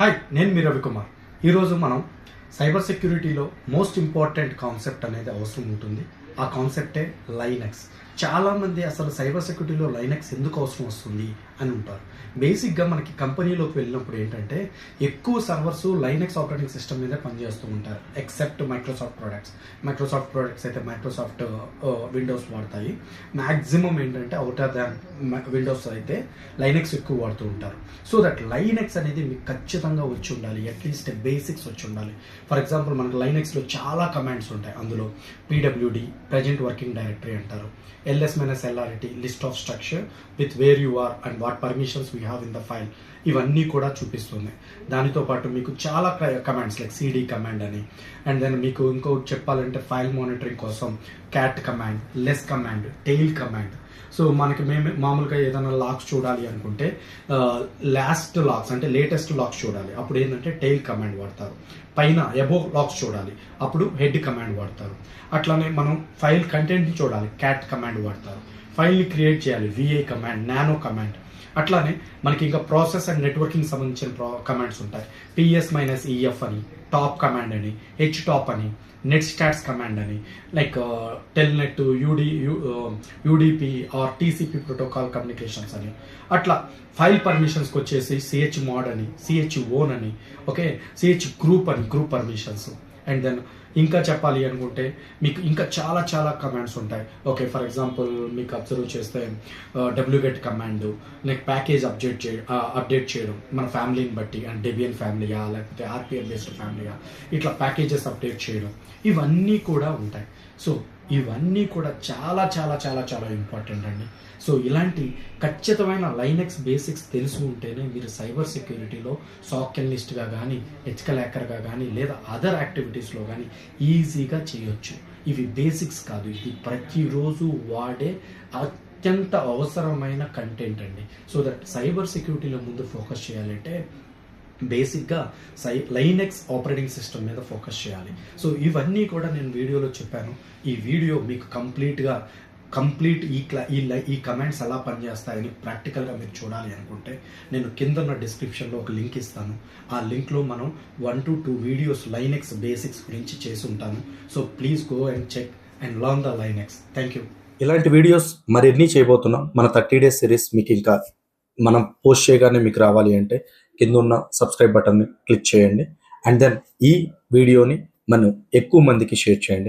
Hi, నేను మీ రవికుమార్. ఈరోజు మనం సైబర్ సెక్యూరిటీలో మోస్ట్ ఇంపార్టెంట్ కాన్సెప్ట్ అనేది అవసరం ఉంటుంది. ఆ కాన్సెప్టే లైనక్స్. చాలామంది అసలు సైబర్ సెక్యూరిటీలో లైనక్స్ ఎందుకు అవసరం వస్తుంది అని ఉంటారు. బేసిక్గా మనకి కంపెనీలోకి వెళ్ళినప్పుడు ఏంటంటే ఎక్కువ సర్వర్స్ లైనక్స్ ఆపరేటింగ్ సిస్టమ్ మీద పనిచేస్తూ ఉంటారు, ఎక్సెప్ట్ మైక్రోసాఫ్ట్ ప్రోడక్ట్స్ అయితే మైక్రోసాఫ్ట్ విండోస్ వాడతాయి. మ్యాక్సిమం ఏంటంటే అవుటర్ దాన్ విండోస్ అయితే లైనక్స్ ఎక్కువ వాడుతూ ఉంటారు. సో దట్ లైనక్స్ అనేది మీకు ఖచ్చితంగా వచ్చి ఉండాలి, అట్లీస్ట్ బేసిక్స్ వచ్చి ఉండాలి. ఫర్ ఎగ్జాంపుల్ మనకు లైనక్స్లో చాలా కమాండ్స్ ఉంటాయి. అందులో పీడబ్ల్యూడి ప్రజెంట్ వర్కింగ్ డైరెక్టరీ అంటారు, ls-lrt list of structure with where you are and what permissions we have in the file, ఇవన్నీ కూడా చూపిస్తుంది. దానితో పాటు మీకు చాలా కమాండ్స్ లైక్ cd కమాండ్ అని, అండ్ దెన్ మీకు ఇంకొకటి చెప్పాలంటే ఫైల్ మానిటరింగ్ కోసం cat command, less command, tail command. So మనకి మేము మామూలుగా ఏదైనా లాక్స్ చూడాలి అనుకుంటే లాస్ట్ లాక్స్ అంటే లేటెస్ట్ లాక్స్ చూడాలి, అప్పుడు ఏంటంటే టెయిల్ కమాండ్ వాడతారు. పైన అబోవ్ లాక్స్ చూడాలి, అప్పుడు హెడ్ కమాండ్ వాడతారు. అట్లానే మనం ఫైల్ కంటెంట్ని చూడాలి, క్యాట్ కమాండ్ వాడతారు. ఫైల్ని క్రియేట్ చేయాలి, విఐ కమాండ్, నానో కమాండ్. అట్లానే మనకి ఇంకా ప్రాసెస్ అండ్ నెట్వర్కింగ్ సంబంధించిన కమాండ్స్ ఉంటాయి. ps-ef అని, టాప్ కమాండ్ అని, htop అని, నెట్ స్టాట్స్ కమాండ్ అని, like telnet, UDP or TCP protocol communications అని. అట్లా ఫైల్ పర్మిషన్స్కి వచ్చేసి chmod అని, chown అని, ఓకే, chgroup అని, గ్రూప్ పర్మిషన్స్. అండ్ దెన్ ఇంకా చెప్పాలి అనుకుంటే మీకు ఇంకా చాలా చాలా కమాండ్స్ ఉంటాయి. ఓకే, ఫర్ ఎగ్జాంపుల్ మీకు అబ్జర్వ్ చేస్తే wget command, like package update చేయడం మన ఫ్యామిలీని బట్టి, అండ్ డెబియన్ ఫ్యామిలీయా లేకపోతే ఆర్పిఎం బేస్డ్ ఫ్యామిలీయా, ఇట్లా ప్యాకేజెస్ అప్డేట్ చేయడం, ఇవన్నీ కూడా ఉంటాయి. సో ఇవన్నీ కూడా చాలా చాలా చాలా చాలా ఇంపార్టెంట్ అండి. సో ఇలాంటి ఖచ్చితమైన లైనక్స్ బేసిక్స్ తెలిసి ఉంటేనే మీరు సైబర్ సెక్యూరిటీలో సాక్ అనలిస్ట్గా కానీ, ఎథికల్ హ్యాకర్గా కానీ, లేదా అదర్ యాక్టివిటీస్లో కానీ ఈజీగా చేయొచ్చు. ఇవి బేసిక్స్ కాదు, ఇది ప్రతిరోజు వాడే అత్యంత అవసరమైన కంటెంట్ అండి. సో దట్ సైబర్ సెక్యూరిటీలో ముందు ఫోకస్ చేయాలంటే బేసిక్గా లైనక్స్ ఆపరేటింగ్ సిస్టమ్ మీద ఫోకస్ చేయాలి. సో ఇవన్నీ కూడా నేను వీడియోలో చెప్పాను. ఈ వీడియో మీకు కంప్లీట్ ఈ కమాండ్స్ ఎలా పనిచేస్తాయని ప్రాక్టికల్గా మీరు చూడాలి అనుకుంటే నేను కింద ఉన్న డిస్క్రిప్షన్లో ఒక లింక్ ఇస్తాను. ఆ లింక్లో మనం 1 to 2 వీడియోస్ లైనక్స్ బేసిక్స్ గురించి చేసి ఉంటాను. So please go and check and learn the Linux. Thank you. ఇలాంటి వీడియోస్ మరిన్ని చేయబోతున్నాం. మన 30 days సిరీస్ మీకు ఇంకా మనం పోస్ట్ చేయగానే మీకు రావాలి అంటే కింద ఉన్న సబ్స్క్రైబ్ బటన్ని క్లిక్ చేయండి. అండ్ దెన్ ఈ వీడియోని మనం ఎక్కువ మందికి షేర్ చేయండి.